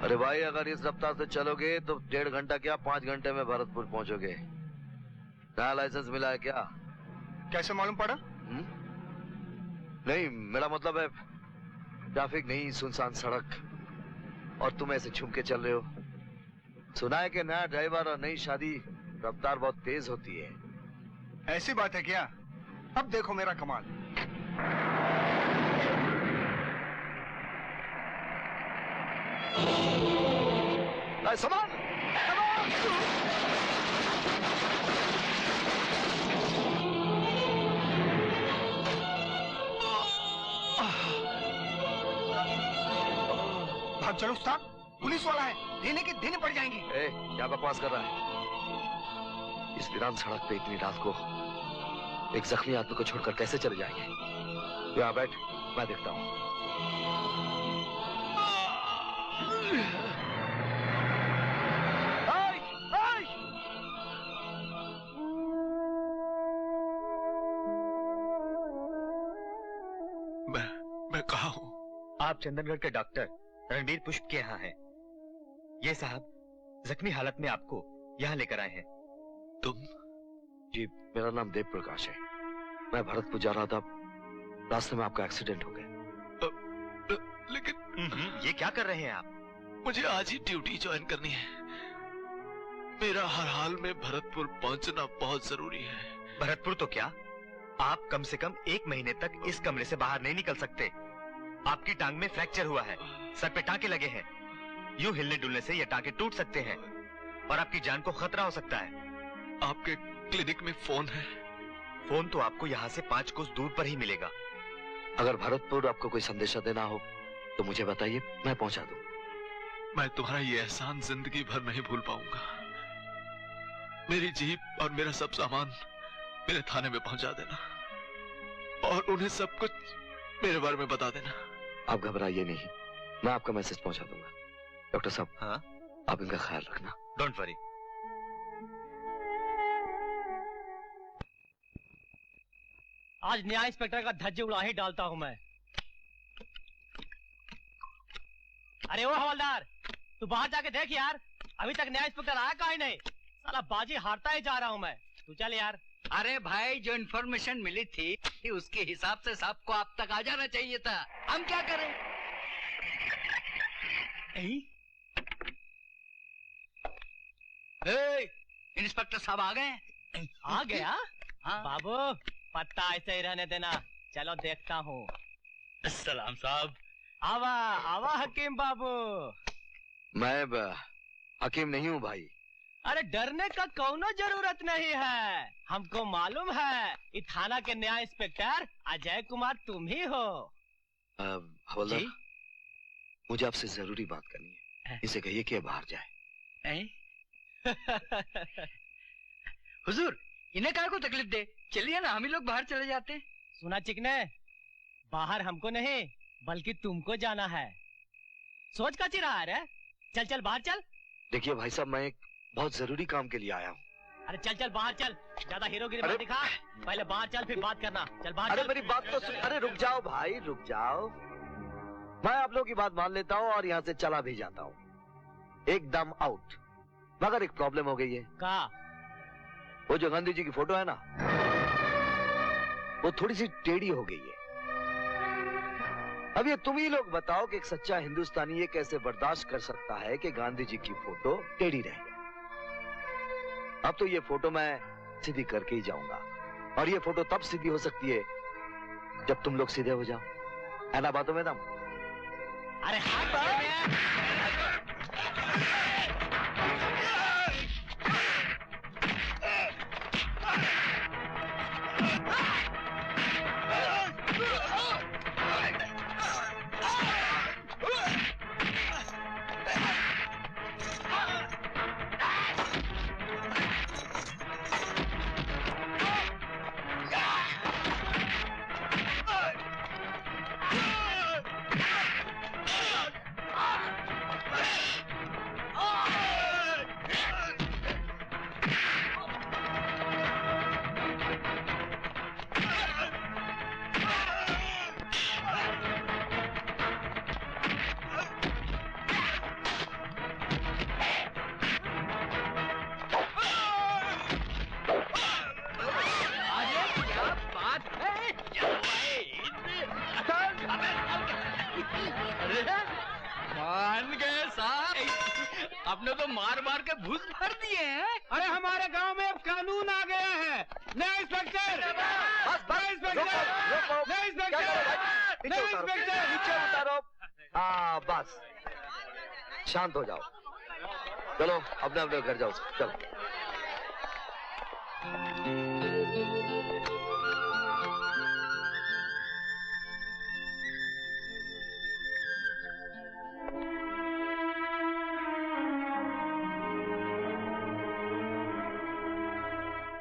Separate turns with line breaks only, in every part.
अरे भाई, अगर इस रफ्तार से चलोगे तो 1.5 घंटा क्या 5 घंटे में भरतपुर पहुंचोगे। नया लाइसेंस मिला है क्या?
कैसे मालूम पड़ा?
नहीं, मेरा मतलब है ट्रैफिक नहीं, सुनसान सड़क, और तुम ऐसे झूम के चल रहे हो। सुना है कि नया ड्राइवर और नई शादी रफ्तार बहुत तेज होती है।
ऐसी बात है क्या? अब देखो मेरा कमाल।
सामान
भाग चलो उस्ताद, पुलिस वाला है, देने पड़ जाएंगे।
क्या बकवास कर रहा है? इस वीरान सड़क पे इतनी रात को एक जख्मी आदमी को छोड़कर कैसे चले जाएंगे? यहाँ बैठ, मैं देखता हूँ।
मैं कहाँ हूँ?
आप चंदनगढ़ के डॉक्टर रणबीर पुष्प के यहाँ हैं। ये साहब जख्मी हालत में आपको यहाँ लेकर आए हैं।
तुम?
जी, मेरा नाम देव प्रकाश है। मैं भरतपुर जा रहा था, रास्ते में आपका एक्सीडेंट हो गया।
लेकिन
ये क्या कर रहे हैं आप?
मुझे आज ही ड्यूटी ज्वाइन करनी है। मेरा हर हाल में भरतपुर पहुंचना बहुत जरूरी है।
भरतपुर तो क्या, आप कम से कम 1 महीने तक इस कमरे से बाहर नहीं निकल सकते। आपकी टांग में फ्रैक्चर हुआ है, सर पे टांके लगे हैं। यूं हिलने डुलने से ये टांके टूट सकते हैं और आपकी जान को खतरा हो सकता है।
आपके क्लिनिक में फोन है?
फोन तो आपको यहाँ से 5 कोस दूर पर ही मिलेगा।
अगर भरतपुर आपको कोई संदेशा देना हो तो मुझे बताइए, मैं पहुंचा दूं।
मैं तुम्हारा ये एहसान जिंदगी भर नहीं भूल पाऊंगा। मेरी जीप और मेरा सब सामान मेरे थाने में पहुंचा देना और उन्हें सब कुछ मेरे बारे में बता देना।
आप घबराइए नहीं, मैं आपका मैसेज पहुंचा दूंगा। डॉक्टर साहब,
हाँ?
आप इनका ख्याल रखना।
Don't worry.
आज न्याय इंस्पेक्टर का धज्जे उड़ा ही डालता हूं मैं। अरे ओ हवलदार, तू बाहर जाके देख यार, अभी तक न्याय इंस्पेक्टर आया कहीं नहीं। साला बाजी हारता ही जा रहा हूं मैं। तू चल यार।
अरे भाई, जो इन्फॉर्मेशन मिली थी उसके हिसाब से साहब को आप तक आ जाना चाहिए था। हम क्या करें? इंस्पेक्टर साहब आ गए?
आ गया?
हाँ
बाबू, पत्ता ऐसे ही रहने देना, चलो देखता हूँ।
सलाम साहब।
आवा आवा हकीम बाबू।
मैं हकीम नहीं हूँ भाई।
अरे डरने का कौनो जरूरत नहीं है, हमको मालूम है ये थाना के न्याय इंस्पेक्टर अजय कुमार तुम ही हो।
हवलदार, मुझे आपसे जरूरी बात करनी है। इसे कहिए कि बाहर जाए।
हुजूर, इन्हें काय को तकलीफ दे, चलिए ना, हम ही लोग बाहर चले जाते।
सुना चिकने, बाहर हमको नहीं बल्कि तुमको जाना है। सोच का चिरा है रे? चल चल बाहर चल।
देखिए भाई साहब, मैं एक बहुत जरूरी काम के लिए आया हूँ।
अरे चल चल बाहर चल, ज्यादा हीरोगिरी मत दिखा। पहले बाहर चल फिर बात करना। चल बाहर
अरे
चल।
मेरी बात तो सुन। अरे रुक जाओ भाई, रुक जाओ। मैं आप लोगों की बात मान लेता हूँ और यहाँ से चला भी जाता हूँ, एकदम आउट। मगर एक प्रॉब्लम हो गई है।
का?
वो जो गांधी जी की फोटो है ना, वो थोड़ी सी टेढ़ी हो गई है। अब ये तुम ही लोग बताओ कि एक सच्चा हिंदुस्तानी ये कैसे बर्दाश्त कर सकता है कि गांधी जी की फोटो टेढ़ी रहे। अब तो ये फोटो मैं सीधी करके ही जाऊंगा, और ये फोटो तब सीधी हो सकती है जब तुम लोग सीधे हो जाओ। है ना बातों में दम?
अरे हाथ
मान गए साहब, आपने तो मार मार के भूस भर दिए हैं।
अरे हमारे गांव में अब कानून आ गया है। नया इंस्पेक्टर, नया इंस्पेक्टर, नया इंस्पेक्टर, नया इंस्पेक्टर।
नीचे उतारो। हाँ बस, शांत हो जाओ। चलो अपने अपने घर जाओ। चलो।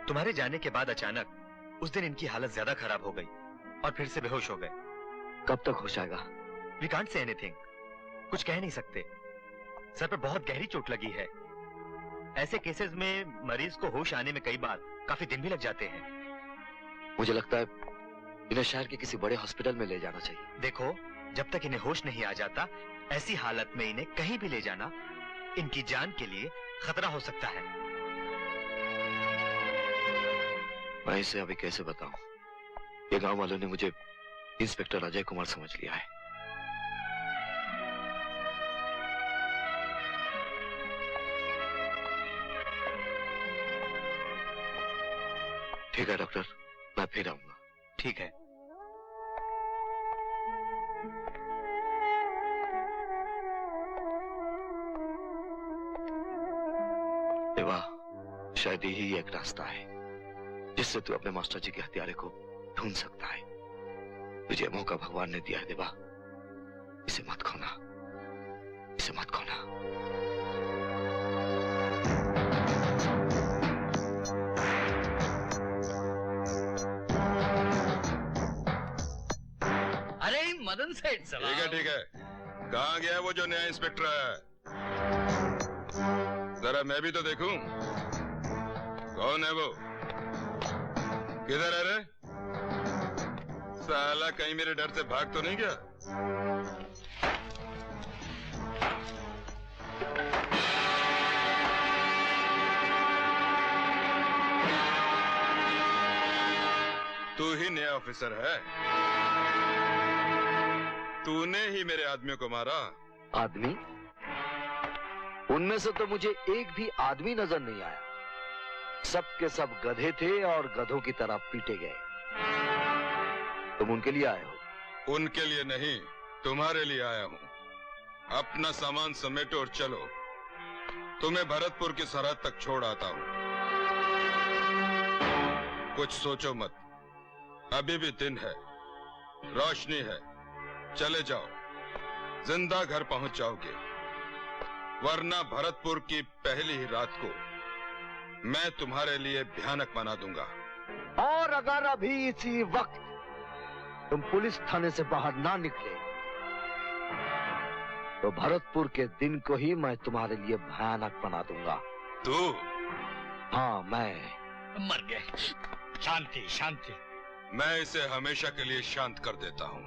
तुम्हारे जाने के बाद अचानक उस दिन इनकी हालत ज्यादा खराब हो गई और फिर से बेहोश हो गए।
कब तक होश आएगा?
वी कांट से एनीथिंग, कुछ कह नहीं सकते। सर पर बहुत गहरी चोट लगी है। ऐसे केसेस में मरीज को होश आने में कई बार काफी दिन भी लग जाते हैं।
मुझे लगता है इन्हें शहर के किसी बड़े हॉस्पिटल में ले जाना चाहिए।
देखो, जब तक इन्हें होश नहीं आ जाता, ऐसी हालत में इन्हें कहीं भी ले जाना इनकी जान के लिए खतरा हो सकता है।
मैं इसे अभी कैसे बताऊं? ये गांव वालों ने मुझे इंस्पेक्टर अजय कुमार समझ लिया है। ठीक है डॉक्टर, मैं फिर आऊंगा।
ठीक है।
देवा, शायद यही एक रास्ता है जिससे तू अपने मास्टर जी के हत्यारे को ढूंढ सकता है। तुझे मौका भगवान ने दिया है देवा, इसे मत खोना, इसे मत खोना।
अरे मदन सेठ साहब।
ठीक है। कहाँ गया है वो जो नया इंस्पेक्टर है? जरा मैं भी तो देखूं। कौन है वो? किधर है रे? साला कहीं मेरे डर से भाग तो नहीं गया? तू ही नया ऑफिसर है? तूने ही मेरे आदमियों को मारा?
आदमी? उनमें से तो मुझे एक भी आदमी नजर नहीं आया। सब के सब गधे थे और गधों की तरह पीटे गए। तुम उनके लिए आए हो?
उनके लिए नहीं, तुम्हारे लिए आया हूं। अपना सामान समेटो और चलो। तुम्हें भरतपुर की सरहद तक छोड़ आता हूं। कुछ सोचो मत, अभी भी दिन है, रोशनी है। चले जाओ, जिंदा घर पहुंच जाओगे, वरना भरतपुर की पहली ही रात को मैं तुम्हारे लिए भयानक बना दूंगा।
और अगर अभी इसी वक्त तुम पुलिस थाने से बाहर ना निकले तो भरतपुर के दिन को ही मैं तुम्हारे लिए भयानक बना दूंगा।
तू?
हाँ, मैं।
मर गए। शांति शांति।
मैं इसे हमेशा के लिए शांत कर देता हूं।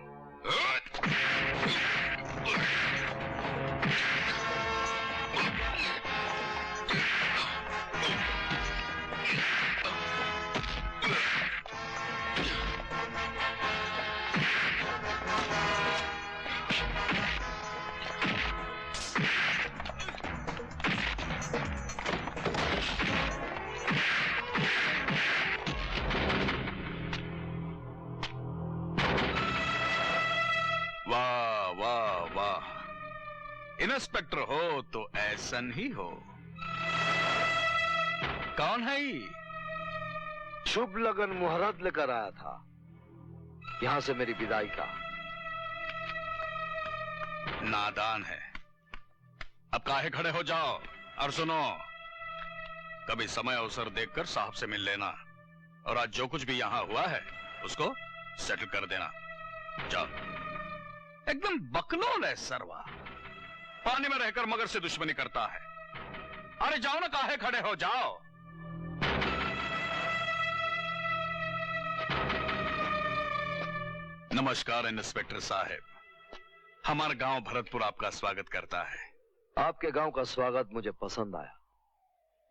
वाह वाह वाह, इंस्पेक्टर हो तो ऐसन ही हो। कौन है ये?
शुभ लगन मुहूर्त लेकर आया था यहां से मेरी विदाई का।
नादान है। अब काहे खड़े हो जाओ और सुनो, कभी समय अवसर देखकर साहब से मिल लेना, और आज जो कुछ भी यहाँ हुआ है उसको सेटल कर देना। जाओ। एकदम बकलोल है सरवा, पानी में रहकर मगर से दुश्मनी करता है। अरे जाओ ना, काहे खड़े हो, जाओ। नमस्कार इंस्पेक्टर साहब, हमारा गांव भरतपुर आपका स्वागत करता है।
आपके गांव का स्वागत मुझे पसंद आया।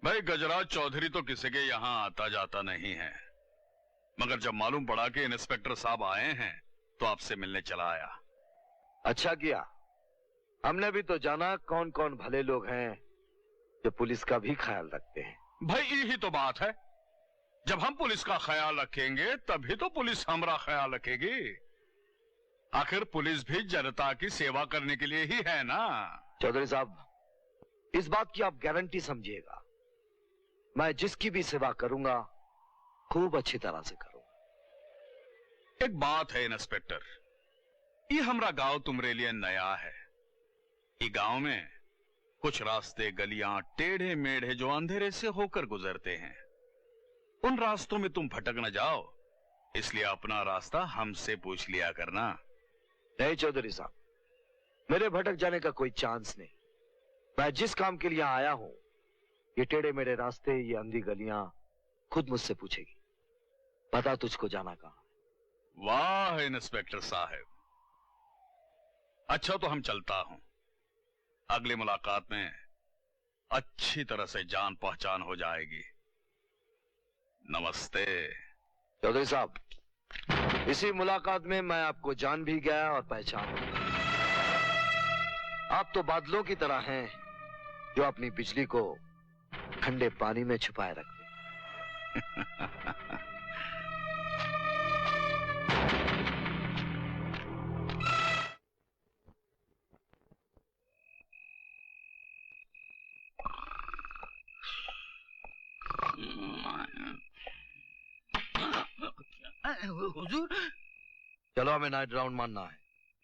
भाई गजराज चौधरी तो किसी के यहाँ आता जाता नहीं है, मगर जब मालूम पड़ा कि इंस्पेक्टर साहब आए हैं तो आपसे मिलने चला आया।
अच्छा किया, हमने भी तो जाना कौन कौन भले लोग हैं जो पुलिस का भी ख्याल रखते हैं।
भाई यही तो बात है, जब हम पुलिस का ख्याल रखेंगे तभी तो पुलिस हमारा ख्याल रखेगी। आखिर पुलिस भी जनता की सेवा करने के लिए ही है ना।
चौधरी साहब, इस बात की आप गारंटी समझिएगा, मैं जिसकी भी सेवा करूंगा खूब अच्छी तरह से करूंगा।
एक बात है इंस्पेक्टर, ये हमारा गांव तुम्हारे लिए नया है। ये गांव में कुछ रास्ते गलियां टेढ़े मेढ़े जो अंधेरे से होकर गुजरते हैं, उन रास्तों में तुम भटक न जाओ, इसलिए अपना रास्ता हमसे पूछ लिया करना।
नहीं चौधरी साहब, मेरे भटक जाने का कोई चांस नहीं। मैं जिस काम के लिए आया हूं, ये टेढ़े मेढ़े रास्ते, ये अंधी गलियां खुद मुझसे पूछेगी, पता तुझको जाना कहां।
वाह इंस्पेक्टर साहब, अच्छा तो हम चलता हूं, अगली मुलाकात में अच्छी तरह से जान पहचान हो जाएगी। नमस्ते।
चौधरी साहब, इसी मुलाकात में मैं आपको जान भी गया और पहचान भी। आप तो बादलों की तरह हैं जो अपनी बिजली को ठंडे पानी में छुपाए रखते हैं।
हुजूर,
चलो, हमें नाइट राउंड मारना है।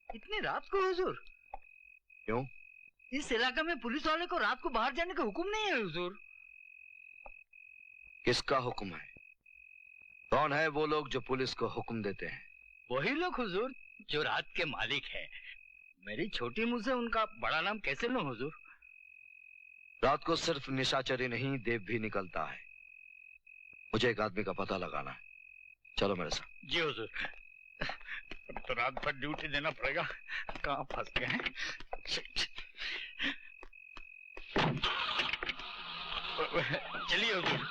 इतनी रात को हुजूर?
क्यों?
इस इलाके में पुलिस वाले को रात को बाहर जाने का हुक्म नहीं है हुजूर।
किसका हुक्म है? कौन है वो लोग जो पुलिस को हुक्म देते हैं?
वही लोग हुजूर जो रात के मालिक हैं। मेरी छोटी मुंह से उनका बड़ा नाम कैसे लूं हुजूर?
रात को सिर्फ निशाचरी नहीं, देव भी निकलता है। मुझे एक आदमी का पता लगाना है, चलो मेरे साथ।
जी हुजूर। अब तो रात भर ड्यूटी देना पड़ेगा, कहाँ फंस गए हैं। चलिए हुजूर।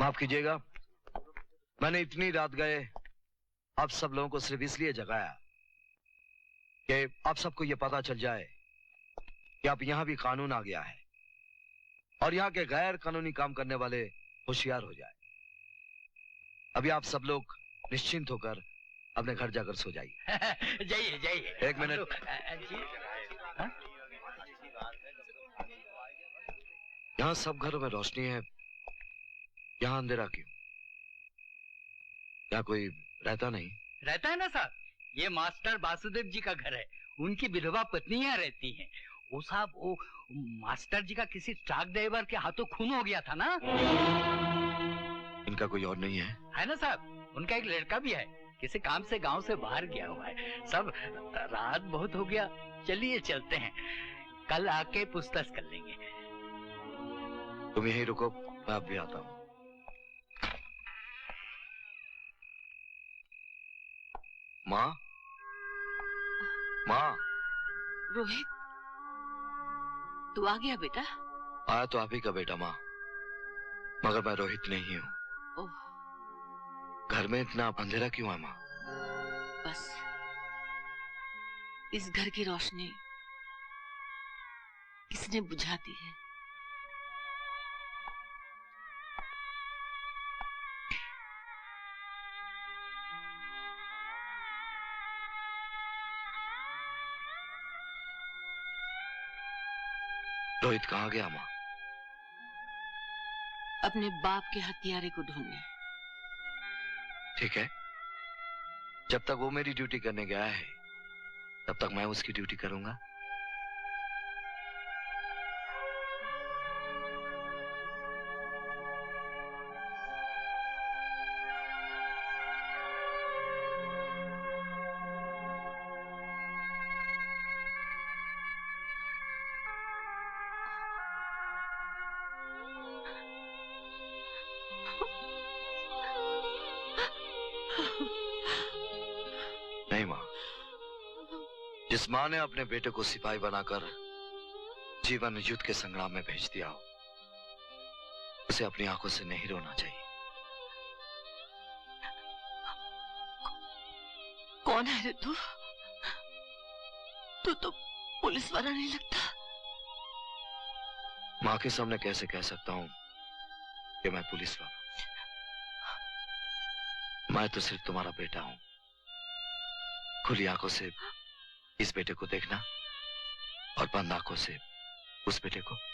माफ कीजिएगा, मैंने इतनी रात गए आप सब लोगों को सिर्फ इसलिए जगाया कि आप सबको ये पता चल जाए कि अब यहां भी कानून आ गया है और यहाँ के गैर कानूनी काम करने वाले होशियार हो जाए। अभी आप सब लोग निश्चिंत होकर अपने घर जाकर सो जाइए।
जाइए जाइए।
एक मिनट। यहाँ सब घरों में रोशनी है, यहाँ अंधेरा क्यों? यहाँ कोई रहता नहीं?
रहता है ना साहब, ये मास्टर वासुदेव जी का घर है। उनकी विधवा पत्नी यहाँ रहती हैं। वो साहब, वो मास्टर जी का किसी ट्रक ड्राइवर के हाथों खून हो गया था ना।
इनका कोई और नहीं है?
है ना साहब, उनका एक लड़का भी है, किसी काम से गांव से बाहर गया हुआ है। सब रात बहुत हो गया, चलिए चलते हैं, कल आके पूछताछ कर लेंगे।
तुम यहीं रुको, मैं अब भी आता हूँ। माँ, माँ।
रोहित, तू आ गया बेटा?
आया तो आप ही का बेटा माँ, मगर मैं रोहित नहीं हूँ।
ओह,
घर में इतना अंधेरा क्यों है माँ?
बस इस घर की रोशनी किसने बुझा दी है?
रोहित कहाँ गया माँ?
अपने बाप के हत्यारे को ढूंढने।
ठीक है, जब तक वो मेरी ड्यूटी करने गया है तब तक मैं उसकी ड्यूटी करूंगा। जिस मां ने अपने बेटे को सिपाही बनाकर जीवन युद्ध के संग्राम में भेज दिया हो, उसे अपनी आंखों से नहीं रोना चाहिए।
कौन है रे तू? तू तो पुलिस वाला नहीं लगता।
मां के सामने कैसे कह सकता हूं कि मैं पुलिस वाला? मैं तो सिर्फ तुम्हारा बेटा हूं। खुली आंखों से इस बेटे को देखना और बंद आंखों से उस बेटे को।